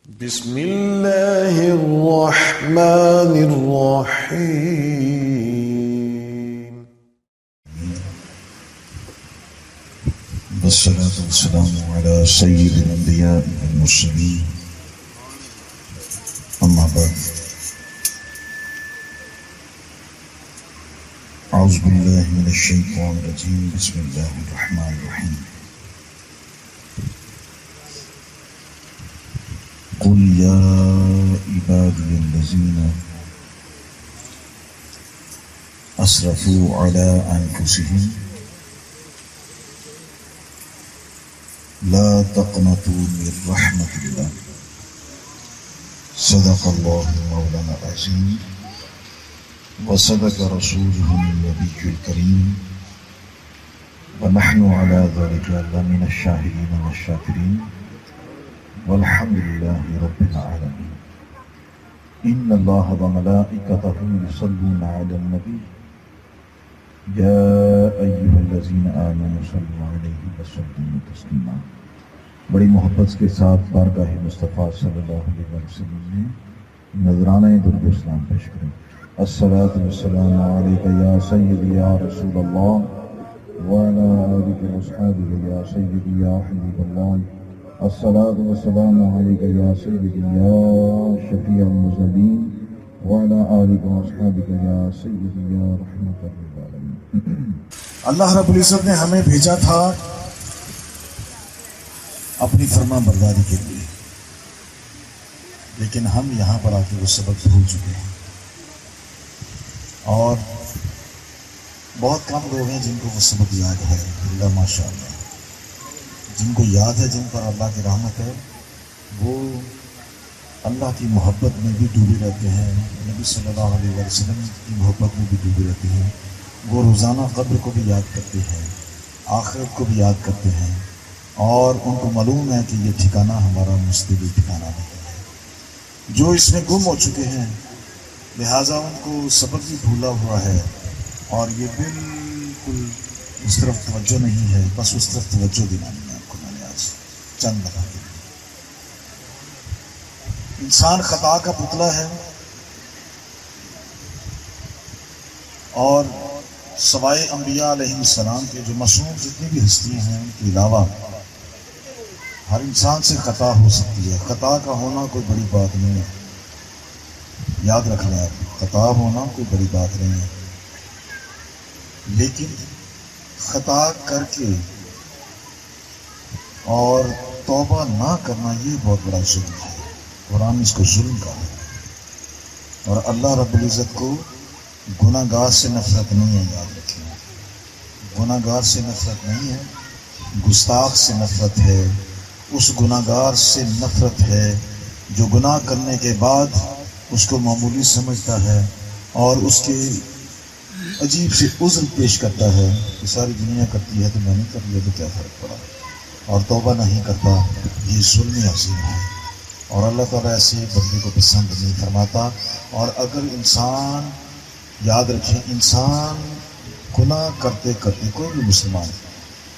بسم اللہ الرحمن الرحیم والصلاة والسلام على سيد الأنبياء والمرسلين أما بعد أعوذ بالله من الشيطان الرجيم بسم الله الرحمن الرحيم قل يا عبادي الذين أسرفوا على أنفسهم لا تقنطوا من رحمة الله صدق الله مولانا العظيم وصدق رسوله النبي الكريم ونحن على ذلك لمن الشاهدين والشاكرين والحمد لله رب العالمين إن الله وملائكته يصلون على النبي يا أيها الذين آمنوا صلوا عليه وسلموا تسليما. بڑی محبت کے ساتھ بارگاہ مصطفیٰ صلی اللہ علیہ وسلم نے نذرانہ درود و سلام پیش کریں. الصلاۃ والسلام علیک یا سیدی یا رسول اللہ وعلی آلک واصحابہ یا سیدی یا حبیب اللہ. الصلاۃ والسلام علیک یا سیدی یا شفیع المذنبین وعلی آلک واصحابہ یا سیدی یا رحمت للعالمین. اللہ رب العزت نے ہمیں بھیجا تھا اپنی فرما برداری کے لیے، لیکن ہم یہاں پر آ کے وہ سبق بھول چکے ہیں، اور بہت کم لوگ ہیں جن کو وہ سبق یاد ہے. اللہ ماشاء اللہ، جن کو یاد ہے، جن پر اللہ کی رحمت ہے، وہ اللہ کی محبت میں بھی ڈوبے رہتے ہیں، نبی صلی اللہ علیہ وسلم کی محبت میں بھی ڈوبے رہتے ہیں. وہ روزانہ قبر کو بھی یاد کرتے ہیں، آخرت کو بھی یاد کرتے ہیں، اور ان کو معلوم ہے کہ یہ ٹھکانہ ہمارا مستقبل ٹھکانہ نہیں ہے. جو اس میں گم ہو چکے ہیں، لہٰذا ان کو سبق بھی بھولا ہوا ہے، اور یہ بالکل اس طرف توجہ نہیں ہے. بس اس طرف توجہ دلانی ہے آپ کو میں نے آج چند بتا دیا. انسان خطا کا پتلا ہے، اور سوائے انبیاء علیہ السلام کے جو معصوم جتنی بھی ہستیاں ہیں ان کے علاوہ ہر انسان سے خطا ہو سکتی ہے. خطا کا ہونا کوئی بڑی بات نہیں ہے، یاد رکھنا ہے. خطا ہونا کوئی بڑی بات نہیں ہے، لیکن خطا کر کے اور توبہ نہ کرنا یہ بہت بڑا ظلم ہے. قرآن اس کو ظلم کہا ہے، اور اللہ رب العزت کو گناہ گار سے نفرت نہیں ہے. یاد رکھیں، گناہ گار سے نفرت نہیں ہے، گستاخ سے نفرت ہے. اس گناہ گار سے نفرت ہے جو گناہ کرنے کے بعد اس کو معمولی سمجھتا ہے اور اس کے عجیب سے عذر پیش کرتا ہے کہ ساری دنیا کرتی ہے تو میں نہیں کر لیا تو کیا فرق پڑا، اور توبہ نہیں کرتا. یہ ظلم عظیم ہے، اور اللہ تعالیٰ ایسے بندے کو پسند نہیں فرماتا. اور اگر انسان، یاد رکھیں، انسان گناہ کرتے کرتے، کوئی بھی مسلمان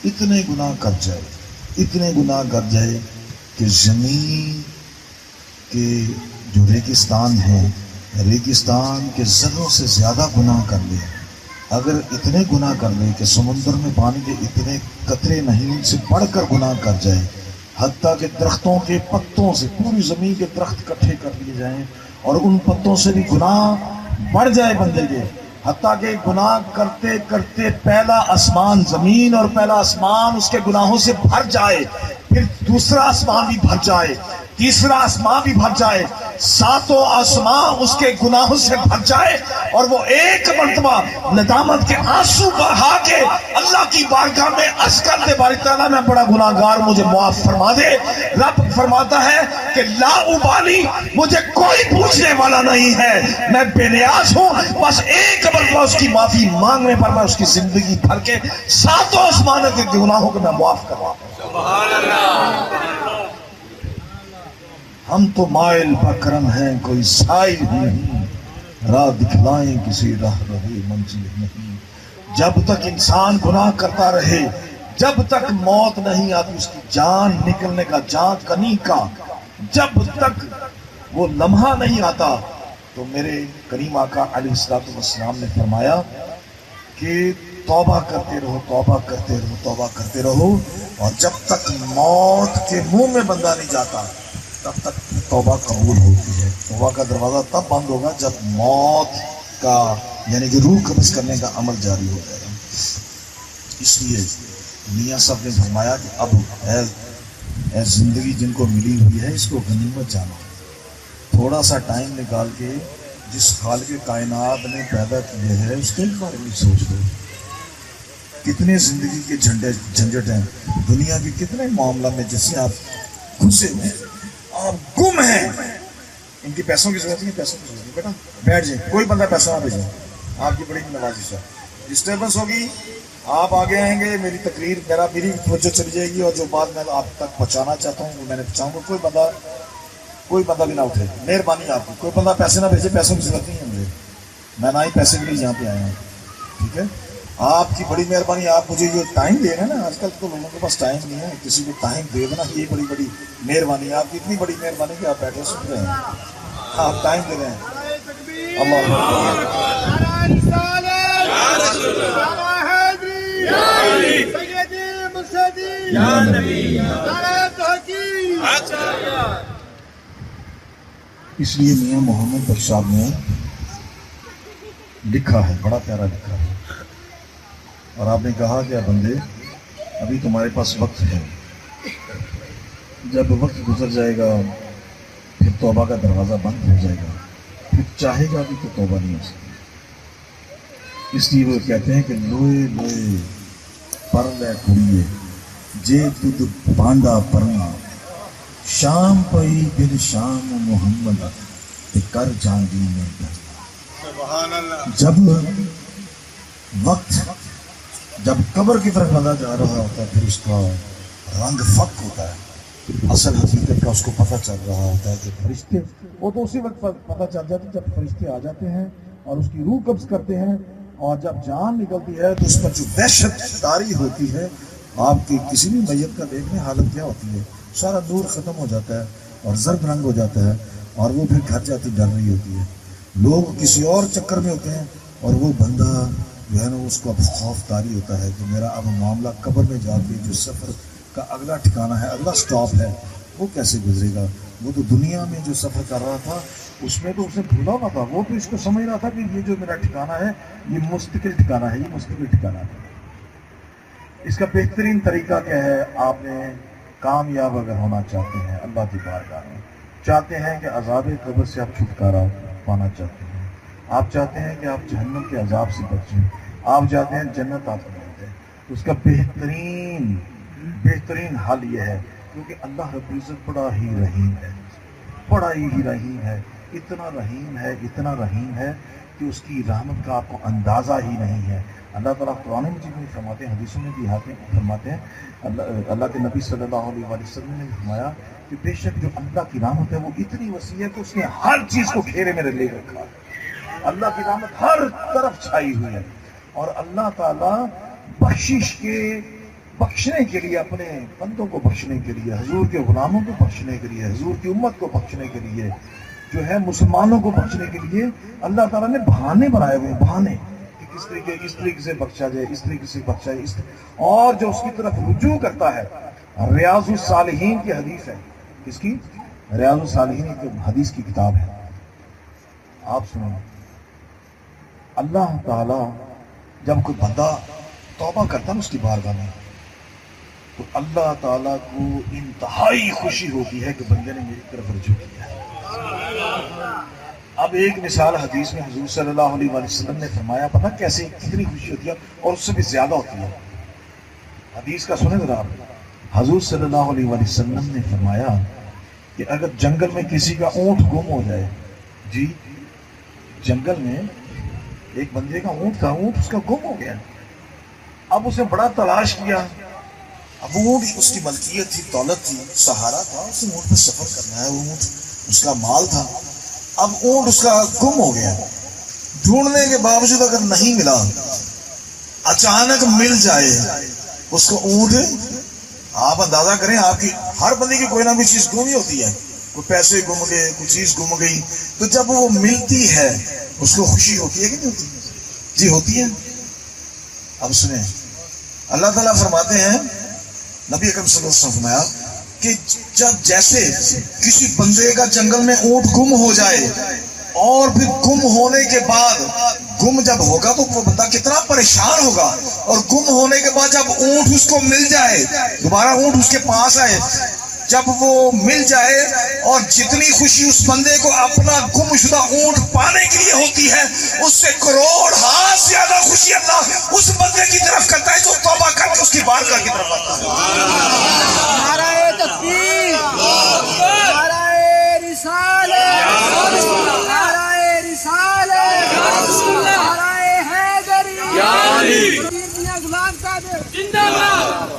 اتنے گناہ کر جائے کہ زمین کے جو ریگستان ہیں، ریگستان کے ذروں سے زیادہ گناہ کر لے. اگر اتنے گناہ کر لے کہ سمندر میں پانی کے اتنے قطرے نہیں، ان سے بڑھ کر گناہ کر جائے، حتیٰ کہ درختوں کے پتوں سے پوری زمین کے درخت اکٹھے کر لیے جائیں اور ان پتوں سے بھی گناہ بڑھ جائے بندے کے، حتیٰ کہ گناہ کرتے کرتے پہلا آسمان، زمین اور پہلا آسمان اس کے گناہوں سے بھر جائے، پھر دوسرا آسمان بھی بھر جائے، تیسرا آسمان بھی بھر جائے، ساتوں آسمان اس کے گناہوں سے بھر جائے، اور وہ ایک مرتبہ ندامت کے آنسو بہا کے اللہ کی بارگاہ میں عرض کر دے، باری تعالیٰ میں بڑا گناہ گار، مجھے معاف فرما دے. رب فرماتا ہے کہ لا ابالی، مجھے کوئی پوچھنے والا نہیں ہے، میں بے نیاز ہوں، بس ایک مرتبہ اس کی معافی مانگنے پر میں اس کی زندگی بھر کے ساتوں آسمانوں کے گناہوں کو میں معاف کروا. سبحان اللہ. ہم تو مائل پر کرم ہیں، کوئی سائل نہیں، راہ دکھلائیں کسی راہ رہے منزل نہیں. جب تک انسان گناہ کرتا رہے، جب تک موت نہیں آتی اس کی جان نکلنے کا، جان کنی کا، جب تک وہ لمحہ نہیں آتا تو میرے کریم آقا علیہ الصلوۃ والسلام نے فرمایا کہ توبہ کرتے رہو، توبہ کرتے رہو، توبہ کرتے رہو، اور جب تک موت کے منہ میں بندہ نہیں جاتا تب تک توبہ قبول ہوتی ہے۔ توبہ کا دروازہ تب بند ہوگا جب موت کا یعنی کہ روح قبض کرنے کا عمل جاری ہو جائے گا۔ اس لیے میاں صاحب نے فرمایا کہ اب اے زندگی جن کو ملی ہوئی ہے اس کو غنیمت جانو، تھوڑا سا ٹائم نکال کے جس خالق کائنات نے پیدا کیے ہے اس کے بارے میں سوچ لو۔ کتنے زندگی کے جھنجٹ ہیں دنیا کے، کتنے معاملہ میں جیسے آپ گھسے ہوئے ہیں، آپ گم ہیں۔ ان کی پیسوں کی ضرورت نہیں، پیسوں کی ضرورت نہیں، بیٹا بیٹھ جائیں، کوئی بندہ پیسہ نہ بھیجے، آپ کی بڑی نوازش ہے۔ ڈسٹربنس ہوگی، آپ آگے آئیں گے، میری تقریر میری توجہ چلی جائے گی، اور جو بات میں آپ تک پہنچانا چاہتا ہوں وہ میں نے پہنچاؤں گا۔ کوئی بندہ بھی نہ اٹھے، مہربانی آپ کی، کوئی بندہ پیسے نہ بھیجے، پیسوں کی ضرورت نہیں ہے مجھے، میں نہ ہی پیسے کے لیے یہاں پہ آیا ہوں، ٹھیک ہے؟ آپ کی بڑی مہربانی، آپ مجھے یہ ٹائم دے رہے ہیں نا، آج کل تو لوگوں کے پاس ٹائم نہیں ہے، کسی کو ٹائم دے دینا یہ بڑی مہربانی ہے آپ کی، اتنی بڑی مہربانی کہ آپ بیٹھے سن رہے ہیں، آپ ٹائم دے رہے ہیں۔ اس لیے میاں محمد بخش صاحب نے لکھا ہے، بڑا پیارا لکھا ہے، اور آپ نے کہا کہ بندے ابھی تمہارے پاس وقت ہے، جب وقت گزر جائے گا پھر توبہ کا دروازہ بند ہو جائے گا، پھر چاہے گا بھی تو توبہ نہیں ہو سکتی۔ اس لیے وہ کہتے ہیں کہ لوئے لوئے پر لے کڑیے جے تد پانڈا پرنا، شام پئی پھر شام محمد تے کر جانگی میں کرنا۔ جب قبر کی طرف بندہ جا رہا ہوتا ہے پھر اس کا رنگ فک ہوتا ہے، اصل حقیقت کا اس کو پتہ چل رہا ہوتا ہے کہ فرشتے، وہ تو اسی وقت پتہ چل جاتا ہے جب فرشتے آ جاتے ہیں اور اس کی روح قبض کرتے ہیں، اور جب جان نکلتی ہے تو اس پر جو وحشت طاری ہوتی ہے، آپ کی کسی بھی میت کا دیکھنے حالت کیا ہوتی ہے، سارا نور ختم ہو جاتا ہے اور زرد رنگ ہو جاتا ہے، اور وہ پھر گھر جاتی ڈر رہی ہوتی ہے، لوگ کسی اور چکر میں ہوتے ہیں، اور وہ بندہ جو ہے نا اس کو اب خوف طاری ہوتا ہے کہ میرا اب معاملہ قبر میں جا کے جو سفر کا اگلا ٹھکانہ ہے، اگلا سٹاپ ہے، وہ کیسے گزرے گا۔ وہ تو دنیا میں جو سفر کر رہا تھا اس میں تو اسے بھولا ہوا تھا، وہ تو اس کو سمجھ رہا تھا کہ یہ جو میرا ٹھکانہ ہے یہ مستقل ٹھکانہ ہے، یہ مستقل ٹھکانہ ہے۔ اس کا بہترین طریقہ کیا ہے؟ آپ نے کامیاب اگر ہونا چاہتے ہیں اللہ کی بارگاہ میں، چاہتے ہیں کہ عذاب قبر سے آپ چھٹکارا پانا چاہتے ہیں، آپ چاہتے ہیں کہ آپ جہنم کے عذاب سے بچیں، آپ چاہتے ہیں جنت آپ کو مل جائے، تو اس کا بہترین حل یہ ہے، کیونکہ اللہ رب العزت بڑا ہی رحیم ہے، بڑا ہی رحیم ہے، اتنا رحیم ہے کہ اس کی رحمت کا آپ کو اندازہ ہی نہیں ہے۔ اللہ تعالیٰ قرآن مجید میں فرماتے ہیں، حدیثوں میں بھی فرماتے ہیں، اللہ کے نبی صلی اللہ علیہ وسلم نے فرمایا کہ بے شک جو اللہ کی رحمت ہے وہ اتنی وسیع ہے کہ اس نے ہر چیز کو گھیرے میں لے رکھا ہے، اللہ کی رحمت ہر طرف چھائی ہوئی ہے، اور اللہ تعالیٰ بخشنے کے لیے، اپنے بندوں کو بخشنے کے لیے، حضور کے غلاموں کو بخشنے کے لیے، حضور کی امت کو بخشنے کے لیے، جو ہے مسلمانوں کو بخشنے کے لیے اللہ تعالیٰ نے بہانے بنائے ہوئے ہیں، بہانے، اس طریقے سے بخشا جائے، اس طریقے سے بخشا جائے، اور جو اس کی طرف رجوع کرتا ہے۔ ریاض الصالحین کی حدیث ہے، کس کی؟ ریاض الصالحین کی حدیث کی کتاب ہے، آپ سنو، اللہ تعالیٰ جب کوئی بندہ توبہ کرتا ہے اس کی بارگاہ میں تو اللہ تعالیٰ کو انتہائی خوشی ہوتی ہے کہ بندے نے میری طرف رجوع کیا ہے۔ اب ایک مثال حدیث میں حضور صلی اللہ علیہ وسلم نے فرمایا، پتہ کیسے کتنی خوشی ہوتی ہے، اور اس سے بھی زیادہ ہوتی ہے۔ حدیث کا سنیں ذرا آپ، حضور صلی اللہ علیہ وسلم نے فرمایا کہ اگر جنگل میں کسی کا اونٹ گم ہو جائے، جی جنگل میں ایک بندے کا اونٹ تھا، اونٹ اس کا گم ہو گیا، اب اسے بڑا تلاش کیا، اب اونٹ اس کی ملکیت تھی، دولت تھی، سہارا تھا، اسے اونٹ پہ سفر کرنا ہے، وہ اونٹ اس کا مال تھا، اب اونٹ اس کا گم ہو گیا، ڈھونڈنے کے باوجود اگر نہیں ملا، اچانک مل جائے اس کو اونٹ، آپ اندازہ کریں، آپ کی ہر بندے کی کوئی نہ کوئی چیز گم ہی ہوتی ہے، کوئی پیسے گم گئے، کوئی چیز گم گئی، تو جب وہ ملتی ہے اس کو خوشی ہوتی ہے کہ نہیں ہوتی؟ جی ہوتی ہے۔ اب سنیں، اللہ تعالیٰ فرماتے ہیں، نبی اکرم صلی اللہ علیہ وسلم فرمایا کہ جب جیسے کسی بندے کا جنگل میں اونٹ گم ہو جائے اور پھر گم ہونے کے بعد گم جب ہوگا تو وہ بندہ کتنا پریشان ہوگا، اور گم ہونے کے بعد جب اونٹ اس کو مل جائے، دوبارہ اونٹ اس کے پاس آئے، جب وہ مل جائے اور جتنی خوشی اس بندے کو اپنا گم شدہ اونٹ پانے کے لیے ہوتی ہے، اس سے کروڑ ہاتھ زیادہ خوشی اللہ اس بندے کی طرف کرتا ہے جو توبہ کر کے اس کی بارگاہ کی طرف آتا ہے۔ نعرہ تکبیر، نعرہ رسالت، نعرہ رسالت، نعرہ حیدری، غلام قادر زندہ باد۔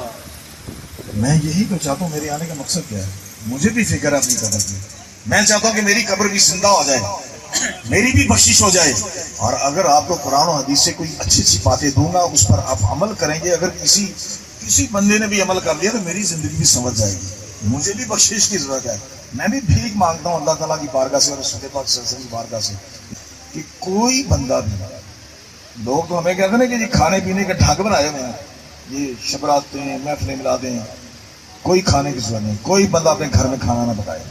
میں یہی تو چاہتا ہوں، میرے آنے کا مقصد کیا ہے؟ مجھے بھی فکر ہے اپنی قبر کی، میں چاہتا ہوں کہ میری قبر بھی زندہ ہو جائے، میری بھی بخشش ہو جائے، اور اگر آپ کو قرآن و حدیث سے کوئی اچھی اچھی باتیں دوں گا، اس پر آپ عمل کریں گے، اگر کسی بندے نے بھی عمل کر لیا تو میری زندگی بھی سمجھ جائے گی، مجھے بھی بخشش کی ضرورت ہے۔ میں بھی بھیک مانگتا ہوں اللہ تعالیٰ کی بارگاہ سے اور رسول پاک صلی اللہ علیہ وسلم کی بارگاہ سے کہ کوئی بندہ بھی، لوگ تو ہمیں کہتے ہیں نا کہ جی کھانے پینے کے ڈھاک بنائے ہوئے ہیں، یہ شبراتیں ہیں، محفلیں ملا دیں، کوئی کھانے کی ضرورت نہیں، کوئی بندہ اپنے گھر میں کھانا نہ پکائے،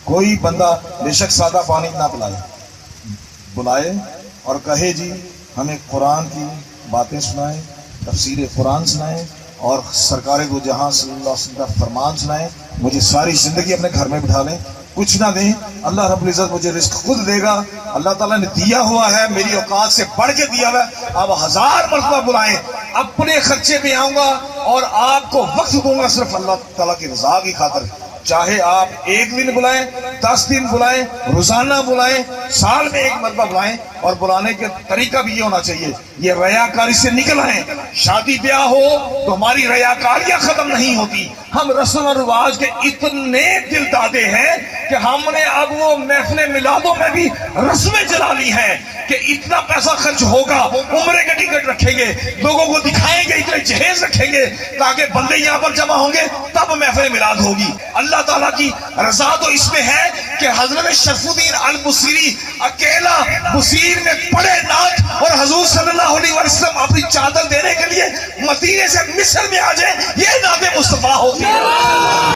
کوئی بندہ بے شک سادہ پانی نہ پلائے، بلائے اور کہے جی ہمیں قرآن کی باتیں سنائیں، تفسیر قرآن سنائیں، اور سرکار دو جہاں صلی اللہ علیہ وسلم کا فرمان سنائیں، مجھے ساری زندگی اپنے گھر میں بٹھا لیں، کچھ نہ دیں، اللہ رب العزت مجھے رزق خود دے گا، اللہ تعالیٰ نے دیا ہوا ہے، میری اوقات سے بڑھ کے دیا ہوا ہے، آپ 1000 مرتبہ بلائیں، اپنے خرچے پہ آؤں گا اور آپ کو وقت دوں گا صرف اللہ تعالیٰ کی رضا کی خاطر، چاہے آپ 1 دن بلائیں، 10 دن بلائیں، روزانہ بلائیں، سال میں 1 مرتبہ بلائیں، اور بلانے کا طریقہ بھی یہ ہونا چاہیے، یہ ریاکاری سے نکل آئیں، شادی بیاہ ہو تو ہماری ریاکاریاں ختم نہیں ہوتی، ہم رسم و رواج کے اتنے دل دادے ہیں کہ ہم نے اب وہ محفل میلادوں میں بھی رسمیں چلا لی ہیں کہ اتنا پیسہ خرچ ہوگا، عمرے کے ٹکٹ رکھیں گے، لوگوں کو دکھائیں گے، اتنے جہیز رکھیں گے تاکہ بندے یہاں پر جمع ہوں گے، تب محفل میلاد ہوگی۔ اللہ تعالیٰ کی رضا تو اس میں ہے کہ حضرت شرف الدین البصیری اکیلا بصیر میں پڑے نعت، اور حضور صلی اللہ علیہ وسلم اپنی چادر دینے کے لیے مدینے سے مصر میں آ جائیں، یہ نعت مصطفیٰ ہوتی ہے۔